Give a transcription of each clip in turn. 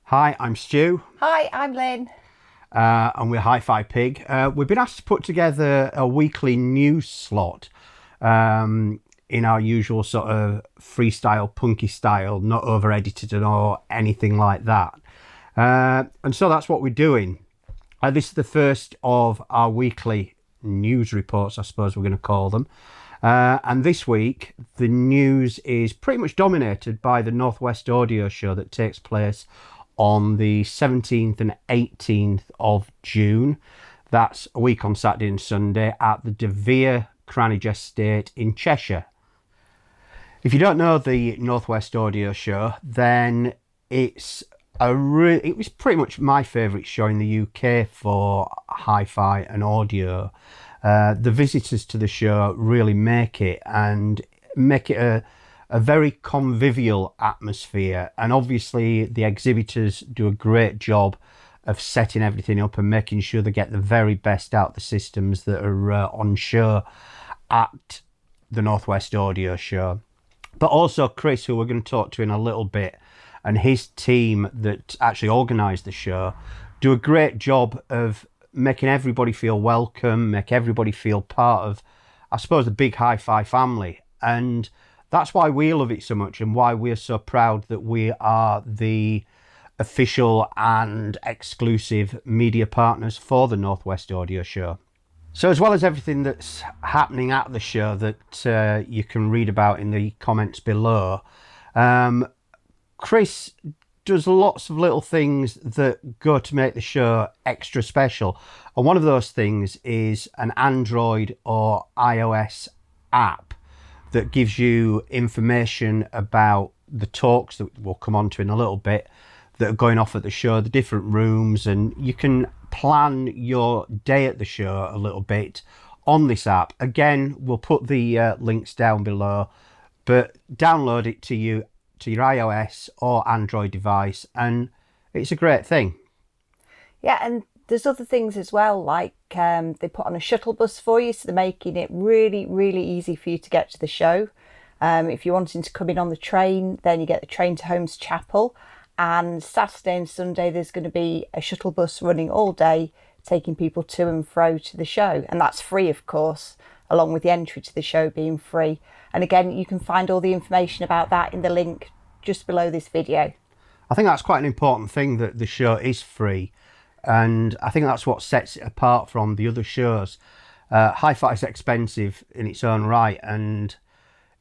Hi, I'm Stu. Hi, I'm Lynn. And we're HiFi PiG. We've been asked to put together a weekly news slot in our usual sort of freestyle, punky style, not over-edited or anything like that. And so that's what we're doing. This is the first of our weekly news reports, I suppose we're going to call them. And this week, the news is pretty much dominated by the Northwest Audio Show that takes place on the 17th and 18th of June. That's a week on Saturday and Sunday at the De Vere Cranage Estate in Cheshire. If you don't know the Northwest Audio Show, then it was pretty much my favourite show in the UK for hi-fi and audio. The visitors to the show really make it a very convivial atmosphere, and obviously the exhibitors do a great job of setting everything up and making sure they get the very best out of the systems that are on show at the Northwest Audio Show. But also Chris, who we're going to talk to in a little bit, and his team that actually organised the show do a great job of making everybody feel welcome, make everybody feel part of, I suppose, the big hi-fi family. And that's why we love it so much and why we're so proud that we are the official and exclusive media partners for the Northwest Audio Show. So as well as everything that's happening at the show that you can read about in the comments below, Chris does lots of little things that go to make the show extra special. And one of those things is an Android or iOS app that gives you information about the talks that we'll come on to in a little bit that are going off at the show, the different rooms, and you can plan your day at the show a little bit on this app. Again, we'll put the links down below, but download it to your iOS or Android device, and it's a great thing. Yeah, and there's other things as well, like they put on a shuttle bus for you, so they're making it really, really easy for you to get to the show. If you're wanting to come in on the train, then you get the train to Holmes Chapel, and Saturday and Sunday there's going to be a shuttle bus running all day, taking people to and fro to the show, and that's free, of course, along with the entry to the show being free. And again, you can find all the information about that in the link just below this video. I think that's quite an important thing, that the show is free, and I think that's what sets it apart from the other shows. Hi-fi is expensive in its own right, and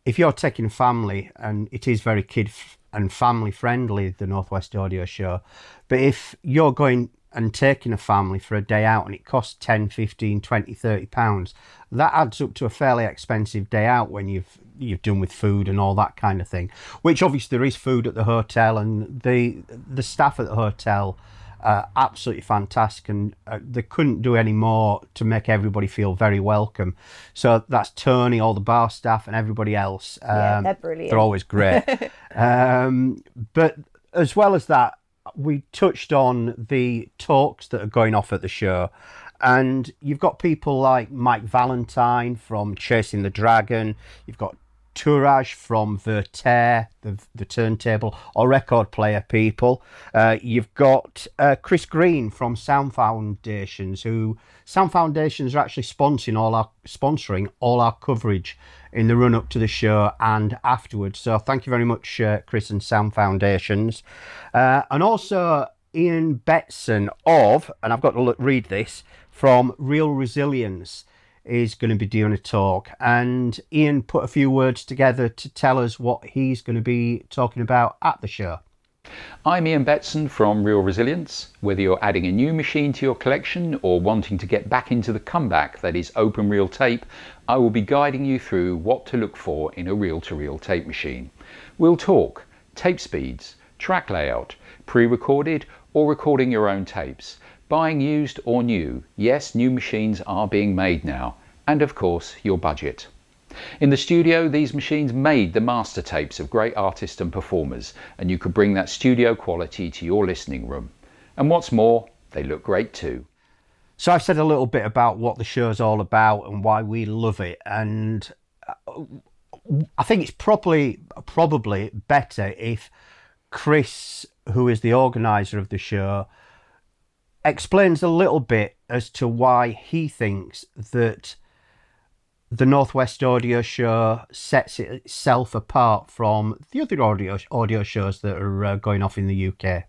if you're taking a family, and it is very kid and family friendly, the Northwest Audio Show, but if you're going and taking a family for a day out and it costs 10, 15, 20, 30 pounds, that adds up to a fairly expensive day out when you've done with food and all that kind of thing, which obviously there is food at the hotel, and the staff at the hotel are absolutely fantastic, and they couldn't do any more to make everybody feel very welcome. So that's Tony, all the bar staff and everybody else. Yeah, they're brilliant. They're always great. But as well as that, we touched on the talks that are going off at the show, and you've got people like Mike Valentine from Chasing the Dragon, you've got Tourage from Verter, the turntable or record player people. You've got Chris Green from Sound Foundations, Sound Foundations are actually sponsoring all our coverage in the run up to the show and afterwards. So thank you very much, Chris and Sound Foundations. And also Ian Betson and I've got to read this, from Real Resilience, is going to be doing a talk, and Ian put a few words together to tell us what he's going to be talking about at the show. I'm Ian Betson from Real Resilience. Whether you're adding a new machine to your collection or wanting to get back into the comeback that is open reel tape, I will be guiding you through what to look for in a reel-to-reel tape machine. We'll talk tape speeds, track layout, pre-recorded or recording your own tapes, buying used or new. Yes, new machines are being made now, and of course your budget. In the studio, these machines made the master tapes of great artists and performers, and you could bring that studio quality to your listening room. And what's more, they look great too. So I've said a little bit about what the show's all about and why we love it, and I think it's probably better if Chris who is the organiser of the show, explains a little bit as to why he thinks that the Northwest Audio Show sets itself apart from the other audio shows that are going off in the UK.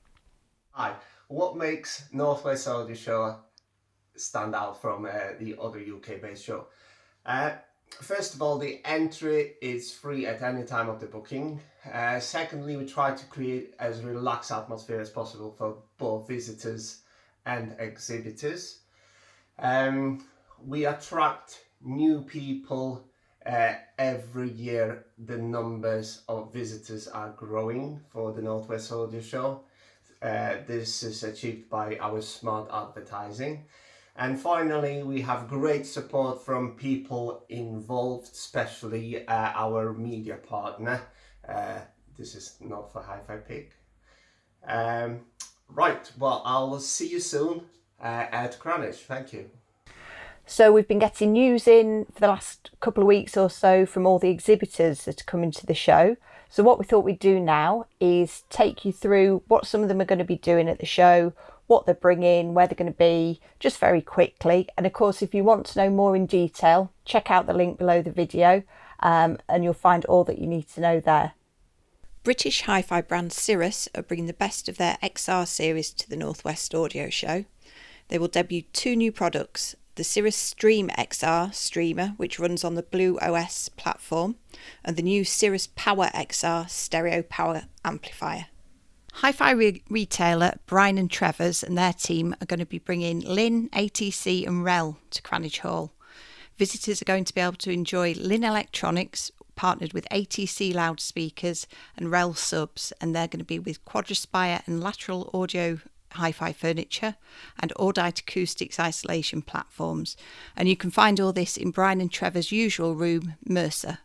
Hi, what makes Northwest Audio Show stand out from the other UK-based show? First of all, the entry is free at any time of the booking. Secondly, we try to create as relaxed atmosphere as possible for both visitors and exhibitors. We attract new people every year. The numbers of visitors are growing for the Northwest Audio Show. This is achieved by our smart advertising. And finally, we have great support from people involved, especially our media partner. This is not for HiFi PiG. Right, well, I'll see you soon at Cranage. Thank you. So we've been getting news in for the last couple of weeks or so from all the exhibitors that are coming to the show. So what we thought we'd do now is take you through what some of them are going to be doing at the show, what they're bringing, where they're going to be, just very quickly. And of course, if you want to know more in detail, check out the link below the video and you'll find all that you need to know there. British hi-fi brand Cirrus are bringing the best of their XR series to the Northwest Audio Show. They will debut 2 new products, the Cirrus Stream XR streamer, which runs on the Blue OS platform, and the new Cirrus Power XR stereo power amplifier. Hi-fi retailer Brian & Trevor's and their team are going to be bringing Lin, ATC and Rel to Cranage Hall. Visitors are going to be able to enjoy Lin Electronics, partnered with ATC loudspeakers and Rel subs, and they're going to be with Quadraspire and lateral audio hi-fi furniture and Audite acoustics isolation platforms. And you can find all this in Brian & Trevor's usual room, Mercer.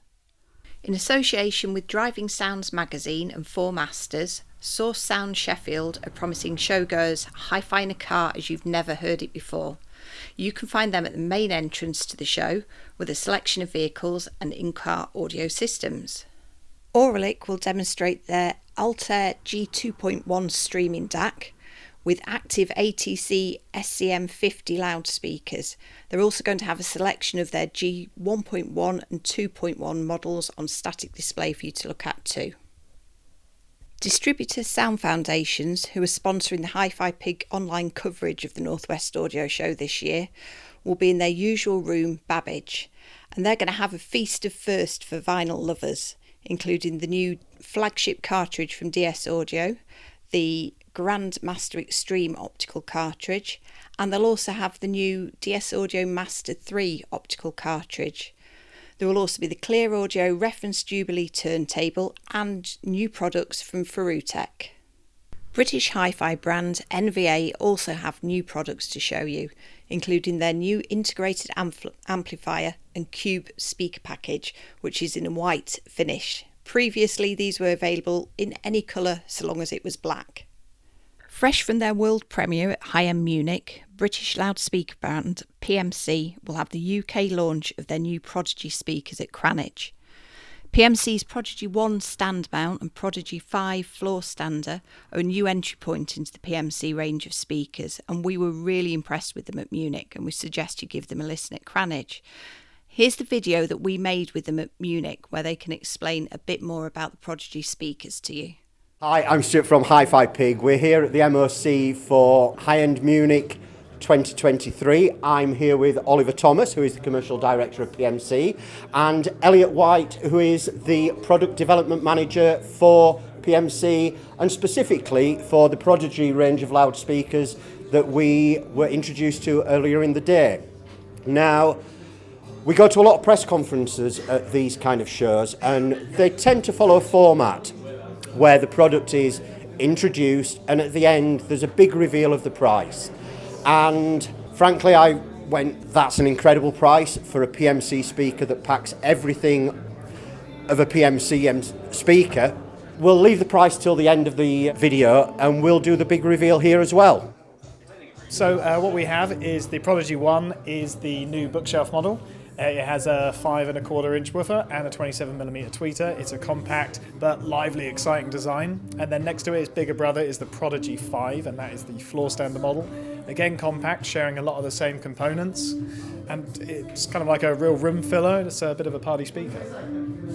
In association with Driving Sounds magazine and 4 Masters, Source Sound Sheffield are promising showgoers hi-fi in a car as you've never heard it before. You can find them at the main entrance to the show with a selection of vehicles and in-car audio systems. Auralic will demonstrate their Altair G2.1 streaming DAC with active ATC SCM50 loudspeakers. They're also going to have a selection of their G1.1 and 2.1 models on static display for you to look at too. Distributor Sound Foundations, who are sponsoring the HiFi PiG online coverage of the Northwest Audio Show this year, will be in their usual room, Babbage, and they're going to have a feast of first for vinyl lovers, including the new flagship cartridge from DS Audio, the Grandmaster Extreme optical cartridge, and they'll also have the new DS Audio Master 3 optical cartridge. There will also be the Clear Audio Reference Jubilee turntable and new products from Ferutech. British hi-fi brand NVA also have new products to show you, including their new integrated amplifier and cube speaker package, which is in a white finish. Previously, these were available in any colour so long as it was black. Fresh from their world premiere at HiM Munich, British loudspeaker brand PMC will have the UK launch of their new Prodigy speakers at Cranage. PMC's Prodigy 1 stand mount and Prodigy 5 floor stander are a new entry point into the PMC range of speakers, and we were really impressed with them at Munich, and we suggest you give them a listen at Cranage. Here's the video that we made with them at Munich where they can explain a bit more about the Prodigy speakers to you. Hi, I'm Stuart from HiFi PiG. We're here at the MOC for High-End Munich 2023. I'm here with Oliver Thomas, who is the Commercial Director of PMC, and Elliot White, who is the Product Development Manager for PMC, and specifically for the Prodigy range of loudspeakers that we were introduced to earlier in the day. Now, we go to a lot of press conferences at these kind of shows, and they tend to follow a format where the product is introduced and at the end there's a big reveal of the price. And frankly, I went, that's an incredible price for a PMC speaker that packs everything of a PMC speaker. We'll leave the price till the end of the video and we'll do the big reveal here as well. So what we have is the Prodigy 1 is the new bookshelf model. It has a 5¼ inch woofer and a 27mm tweeter. It's a compact but lively, exciting design. And then next to it, its bigger brother is the Prodigy 5, and that is the floor stander model. Again, compact, sharing a lot of the same components. And it's kind of like a real room filler. It's a bit of a party speaker.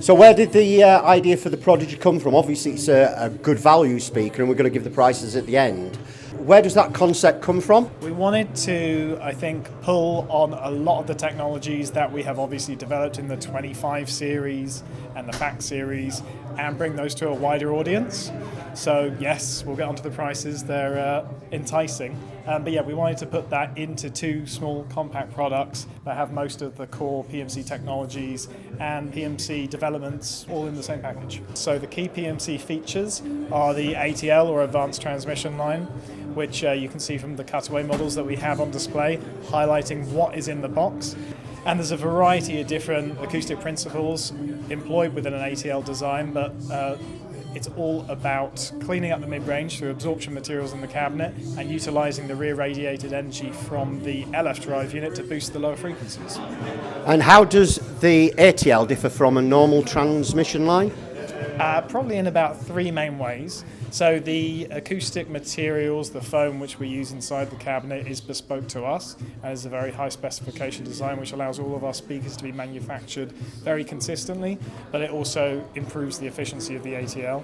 So where did the idea for the Prodigy come from? Obviously it's a good value speaker, and we're going to give the prices at the end. Where does that concept come from? We wanted to, I think, pull on a lot of the technologies that we have obviously developed in the 25 series and the FAC series and bring those to a wider audience. So yes, we'll get onto the prices, they're enticing. But yeah, we wanted to put that into 2 small compact products that have most of the core PMC technologies and PMC developments all in the same package. So the key PMC features are the ATL, or Advanced Transmission Line, which you can see from the cutaway models that we have on display, highlighting what is in the box. And there's a variety of different acoustic principles employed within an ATL design, but it's all about cleaning up the mid-range through absorption materials in the cabinet and utilising the rear radiated energy from the LF drive unit to boost the lower frequencies. And how does the ATL differ from a normal transmission line? Probably in about 3 main ways. So the acoustic materials, the foam which we use inside the cabinet, is bespoke to us and is a very high specification design which allows all of our speakers to be manufactured very consistently, but it also improves the efficiency of the ATL.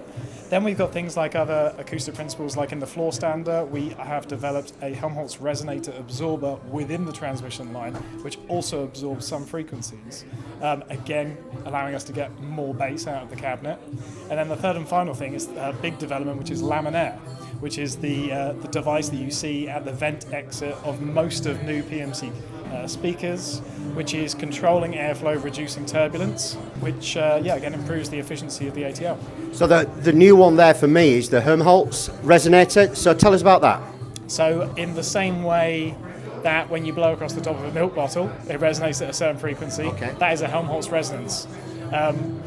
Then we've got things like other acoustic principles, like in the floor stander we have developed a Helmholtz resonator absorber within the transmission line which also absorbs some frequencies, again allowing us to get more bass out of the cabinet. And then the third and final thing is a big development, which is laminaire, which is the device that you see at the vent exit of most of new PMC speakers, which is controlling airflow, reducing turbulence, which again improves the efficiency of the ATL. So the new one there for me is the Helmholtz resonator. So tell us about that. So in the same way that when you blow across the top of a milk bottle, it resonates at a certain frequency, Okay. That is a Helmholtz resonance.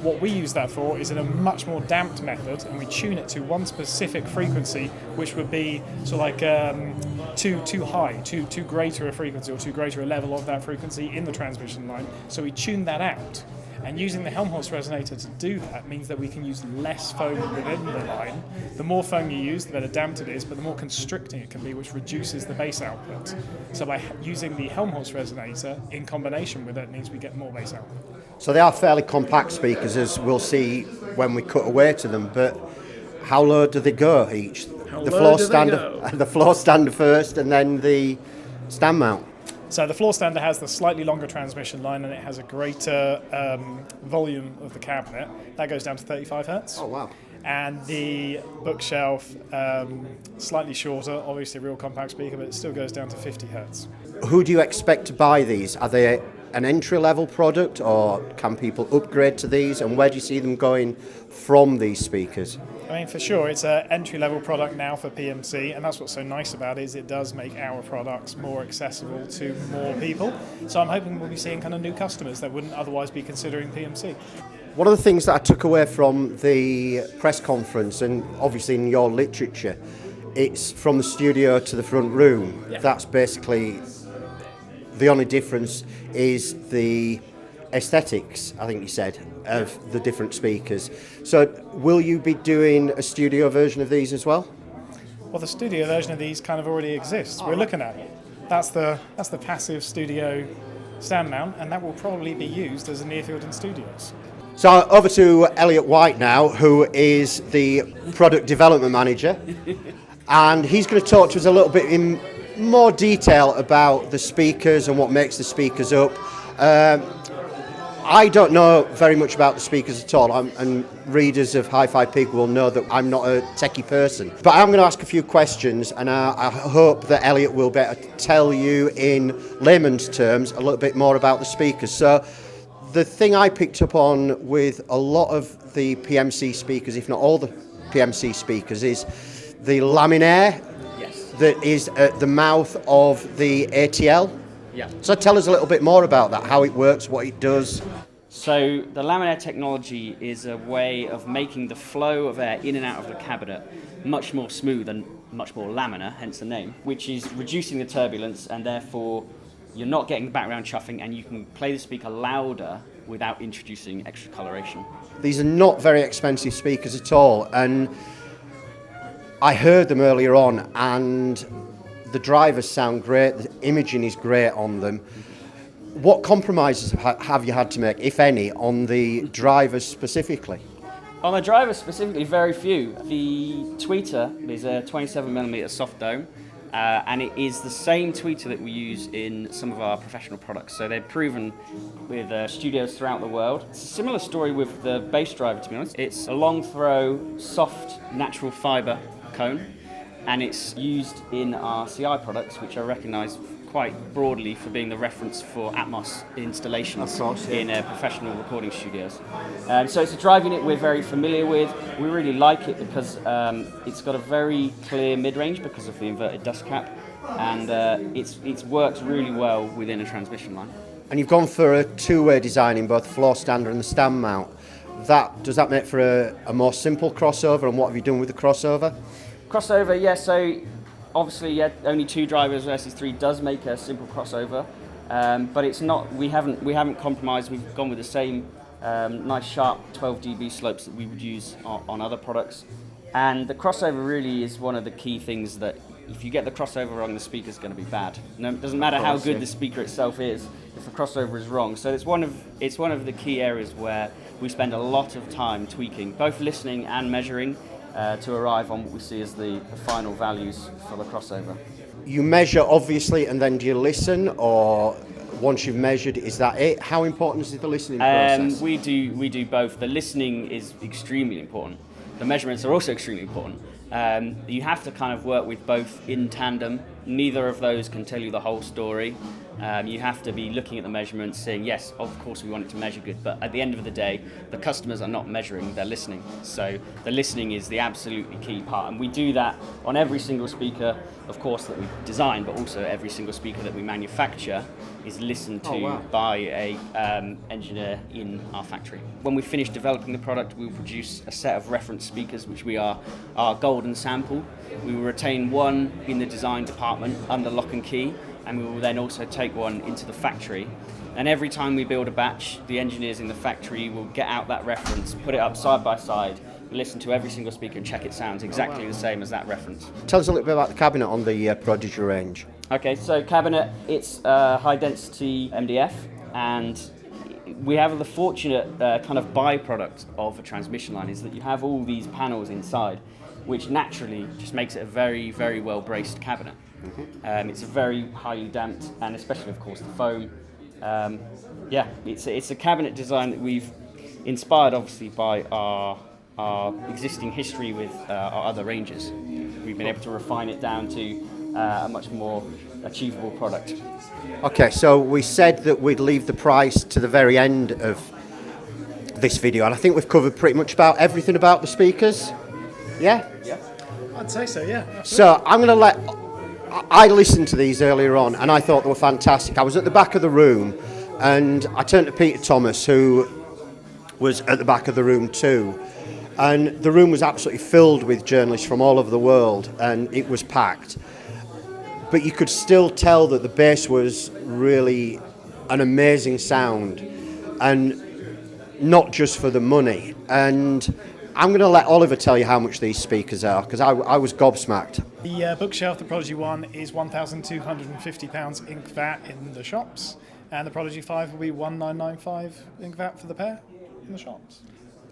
What we use that for is in a much more damped method, and we tune it to one specific frequency, which would be sort of like too high, too greater a frequency or too greater a level of that frequency in the transmission line. So we tune that out. And using the Helmholtz resonator to do that means that we can use less foam within the line. The more foam you use, the better damped it is, but the more constricting it can be, which reduces the bass output. So by using the Helmholtz resonator in combination with it means we get more bass output. So they are fairly compact speakers, as we'll see when we cut away to them, but how low do they go each? The floor stander first, and then the stand mount. So the floor stander has the slightly longer transmission line, and it has a greater volume of the cabinet. That goes down to 35 hertz. Oh, wow. And the bookshelf, slightly shorter, obviously a real compact speaker, but it still goes down to 50 hertz. Who do you expect to buy these? Are they an entry-level product, or can people upgrade to these? And where do you see them going from these speakers? I mean, for sure, it's an entry-level product now for PMC, and that's what's so nice about it, is it does make our products more accessible to more people. So I'm hoping we'll be seeing kind of new customers that wouldn't otherwise be considering PMC. One of the things that I took away from the press conference, and obviously in your literature, it's from the studio to the front room. Yeah. That's basically the only difference is the aesthetics, I think you said, of the different speakers. So will you be doing a studio version of these as well? Well, the studio version of these kind of already exists. We're looking at it. That's the passive studio stand mount, and that will probably be used as a near field in studios. So over to Elliot White now, who is the product development manager, and he's going to talk to us a little bit in more detail about the speakers and what makes the speakers up. I don't know very much about the speakers at all, and readers of HiFi PiG will know that I'm not a techie person. But I'm going to ask a few questions, and I hope that Elliot will be able to tell you in layman's terms a little bit more about the speakers. So the thing I picked up on with a lot of the PMC speakers, if not all the PMC speakers, is the laminaire that is at the mouth of the ATL. Yeah. So tell us a little bit more about that, how it works, what it does. So the laminaire technology is a way of making the flow of air in and out of the cabinet much more smooth and much more laminar, hence the name, which is reducing the turbulence and therefore you're not getting the background chuffing, and you can play the speaker louder without introducing extra coloration. These are not very expensive speakers at all, and I heard them earlier on, and the drivers sound great, the imaging is great on them. What compromises have you had to make, if any, on the drivers specifically? On the drivers specifically, very few. The tweeter is a 27mm soft dome, and it is the same tweeter that we use in some of our professional products. So they're proven with studios throughout the world. It's a similar story with the bass driver, to be honest. It's a long throw, soft, natural fibre cone, and it's used in our CI products, which are recognised quite broadly for being the reference for Atmos installations in professional recording studios. So it's a drive unit we're very familiar with. We really like it because it's got a very clear mid-range because of the inverted dust cap, and it works really well within a transmission line. And you've gone for a two-way design in both the floor stander and the stand mount. Does that make for a more simple crossover, and what have you done with the crossover? Crossover, yeah, so obviously, yeah, only 2 drivers versus 3 does make a simple crossover, but it's not. We haven't compromised. We've gone with the same nice sharp 12 dB slopes that we would use on other products, and the crossover really is one of the key things that if you get the crossover wrong, the speaker's going to be bad. No, it doesn't matter how good the speaker itself is if the crossover is wrong. So it's one of the key areas where we spend a lot of time tweaking, both listening and measuring, to arrive on what we see as the final values for the crossover. You measure, obviously, and then do you listen, or once you've measured, is that it? How important is the listening process? We do both. The listening is extremely important. The measurements are also extremely important. You have to kind of work with both in tandem. Neither of those can tell you the whole story. You have to be looking at the measurements, saying, yes, of course we want it to measure good, but at the end of the day, the customers are not measuring, they're listening. So the listening is the absolutely key part, and we do that on every single speaker, of course, that we design, but also every single speaker that we manufacture is listened to by a engineer in our factory. When we finish developing the product, we'll produce a set of reference speakers, which we are our golden sample. We will retain one in the design department under lock and key, and we will then also take one into the factory. And every time we build a batch, the engineers in the factory will get out that reference, put it up side by side, listen to every single speaker and check it sounds exactly the same as that reference. Tell us a little bit about the cabinet on the Prodigy range. Okay, so cabinet, it's high density MDF, and we have the fortunate kind of byproduct of a transmission line is that you have all these panels inside, which naturally just makes it a very, very well braced cabinet. It's a very highly damped, and especially of course the foam. It's a cabinet design that we've inspired obviously by our existing history with our other ranges. We've been able to refine it down to a much more achievable product. Okay, so we said that we'd leave the price to the very end of this video, and I think we've covered pretty much about everything about the speakers. Yeah? Yeah. I'd say so, yeah. Absolutely. So I'm going to I listened to these earlier on and I thought they were fantastic. I was at the back of the room and I turned to Peter Thomas, who was at the back of the room too. And the room was absolutely filled with journalists from all over the world, and it was packed. But you could still tell that the bass was really an amazing sound, and not just for the money. And I'm going to let Oliver tell you how much these speakers are, because I was gobsmacked. The bookshelf, the Prodigy 1, is £1,250 Inc. VAT in the shops, and the Prodigy 5 will be £1,995 Inc. VAT for the pair in the shops.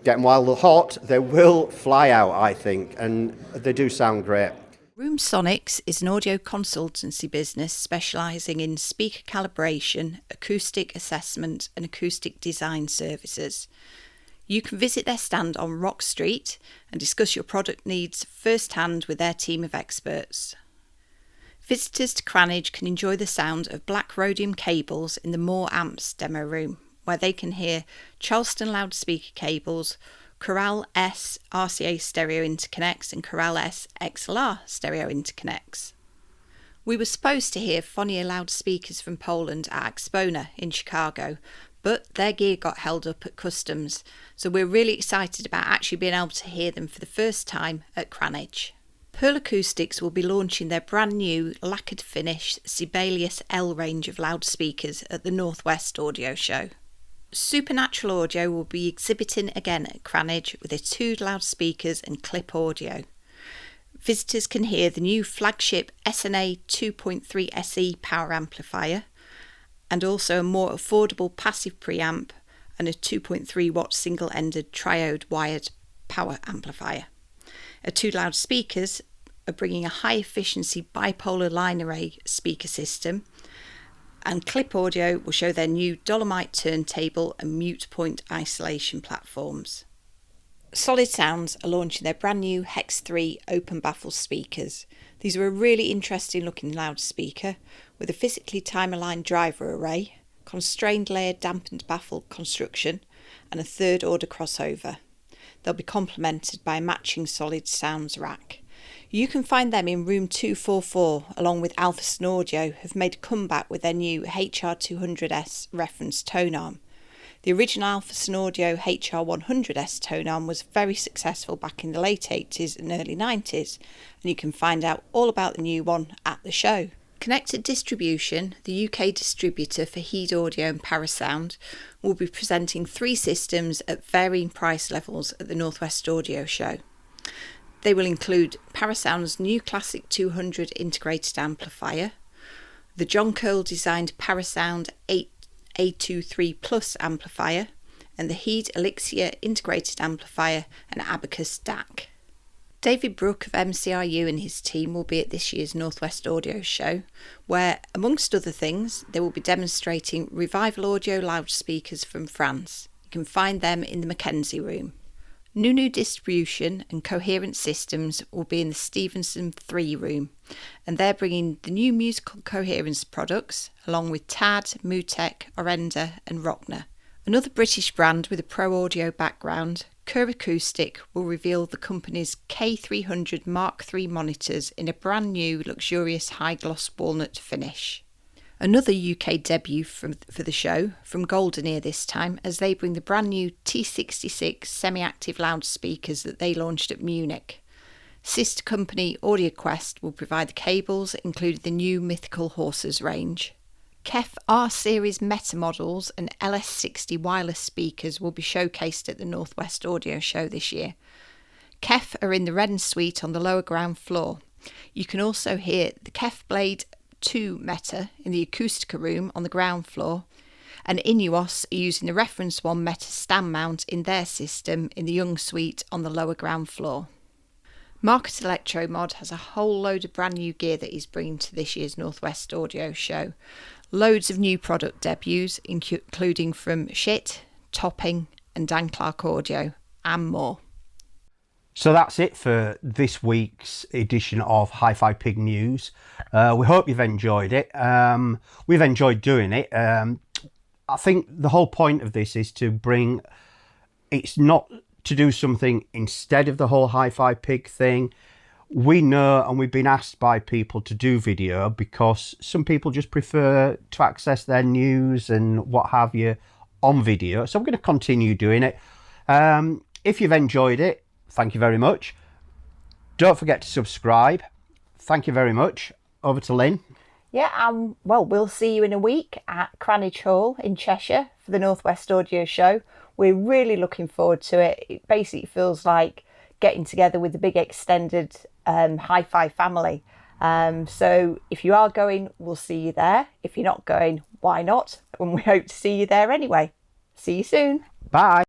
Getting while they're hot, they will fly out, I think, and they do sound great. Room Sonics is an audio consultancy business specialising in speaker calibration, acoustic assessment and acoustic design services. You can visit their stand on Rock Street and discuss your product needs firsthand with their team of experts. Visitors to Cranage can enjoy the sound of black rhodium cables in the More Amps demo room, where they can hear Charleston loudspeaker cables, Corral S RCA stereo interconnects and Corral S XLR stereo interconnects. We were supposed to hear Phonia loudspeakers from Poland at Expona in Chicago, but their gear got held up at customs, so we're really excited about actually being able to hear them for the first time at Cranage. Pearl Acoustics will be launching their brand new lacquered finish Sibelius L range of loudspeakers at the Northwest Audio Show. Supernatural Audio will be exhibiting again at Cranage with their 2 loudspeakers and clip audio. Visitors can hear the new flagship SNA 2.3 SE power amplifier and also a more affordable passive preamp and a 2.3 watt single-ended triode wired power amplifier. Our 2 loudspeakers are bringing a high-efficiency bipolar line array speaker system, and Clip Audio will show their new Dolomite turntable and mute point isolation platforms. Solid Sounds are launching their brand new Hex 3 open baffle speakers. These are a really interesting looking loudspeaker with a physically time-aligned driver array, constrained layer dampened baffle construction and a third order crossover. They'll be complemented by a matching Solid Sounds rack. You can find them in room 244 along with Alphason Audio, who've made a comeback with their new HR200S reference tone arm. The original Alphason Audio HR100S tone arm was very successful back in the late 80s and early 90s, and you can find out all about the new one at the show. Connected Distribution, the UK distributor for Heed Audio and Parasound, will be presenting 3 systems at varying price levels at the Northwest Audio Show. They will include Parasound's new Classic 200 integrated amplifier, the John Curl designed Parasound 8A23 Plus amplifier, and the Heed Elixir integrated amplifier and Abacus DAC. David Brooke of MCRU and his team will be at this year's Northwest Audio Show, where, amongst other things, they will be demonstrating Revival Audio loudspeakers from France. You can find them in the Mackenzie Room. Nunu Distribution and Coherent Systems will be in the Stevenson 3 room, and they're bringing the new musical coherence products along with TAD, Mutec, Orenda and Rockner. Another British brand with a pro audio background, Kerr Acoustic, will reveal the company's K300 Mark III monitors in a brand new luxurious high gloss walnut finish. Another UK debut for the show, from Golden Ear this time, as they bring the brand new T66 semi-active loudspeakers that they launched at Munich. Sister company AudioQuest will provide the cables, including the new Mythical Horses range. KEF R-Series Meta models and LS60 wireless speakers will be showcased at the Northwest Audio Show this year. KEF are in the Redden Suite on the lower ground floor. You can also hear the KEF Blade 2 Meta in the Acoustica room on the ground floor, and Inuos are using the Reference 1 Meta stand mount in their system in the Young Suite on the lower ground floor. Market Electromod has a whole load of brand new gear that he's bringing to this year's Northwest Audio Show. Loads of new product debuts, including from Shit, Topping and Dan Clark Audio, and more. So that's it for this week's edition of HiFi PiG News. We hope you've enjoyed it. We've enjoyed doing it. I think the whole point of this is to bring... It's not to do something instead of the whole HiFi PiG thing. We know, and we've been asked by people to do video because some people just prefer to access their news and what have you on video. So we're going to continue doing it. If you've enjoyed it, thank you very much. Don't forget to subscribe. Thank you very much. Over to Lynn. Yeah, well, we'll see you in a week at Cranage Hall in Cheshire for the Northwest Audio Show. We're really looking forward to it. It basically feels like getting together with the big extended HiFi family. So if you are going, we'll see you there. If you're not going, why not? And we hope to see you there anyway. See you soon. Bye.